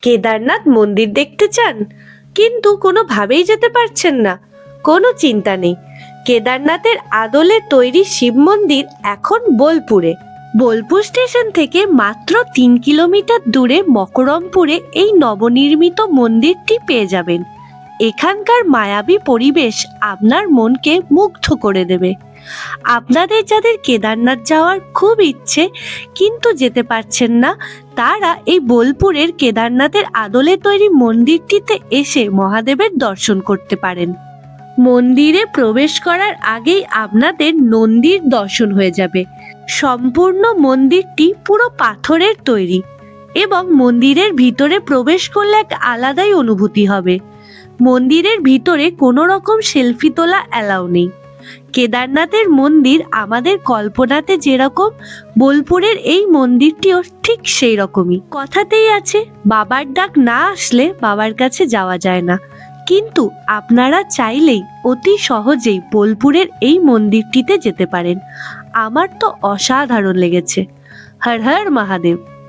কেদারনাথ মন্দির দেখতে চান কিন্তু কোনোভাবেই যেতে পারছেন না? কোনো চিন্তা নেই। কেদারনাথের আদলে তৈরি শিব মন্দির এখন বোলপুরে। বোলপুর স্টেশন থেকে মাত্র 3 কিলোমিটার দূরে মকরমপুরে এই নবনির্মিত মন্দিরটি পেয়ে যাবেন। এখানকার মায়াবী পরিবেশ আপনার মনকে মুগ্ধ করে দেবে। আপনাদের যাদের কেদারনাথ যাওয়ার খুব ইচ্ছে কিন্তু যেতে পারছেন না, তারা এই বোলপুরের কেদারনাথের আদলে তৈরি মন্দিরটিতে এসে মহাদেবের দর্শন করতে পারেন। মন্দিরে প্রবেশ করার আগেই আপনাদের নন্দীর দর্শন হয়ে যাবে। সম্পূর্ণ মন্দিরটি পুরো পাথরের তৈরি এবং মন্দিরের ভিতরে প্রবেশ করলে এক আলাদাই অনুভূতি হবে। মন্দিরের ভিতরে কোনো রকম সেলফি তোলা অ্যালাউ নেই। কেদারনাথের মন্দির আমাদের কল্পনাতে যেরকম, বোলপুরের এই মন্দিরটিও ঠিক সেই রকমই। কথাতেই আছে, বাবার ডাক না আসলে বাবার কাছে যাওয়া যায় না। কিন্তু আপনারা চাইলেই অতি সহজেই বোলপুরের এই মন্দিরটিতে যেতে পারেন। আমার তো অসাধারণ লেগেছে। হর হর মহাদেব।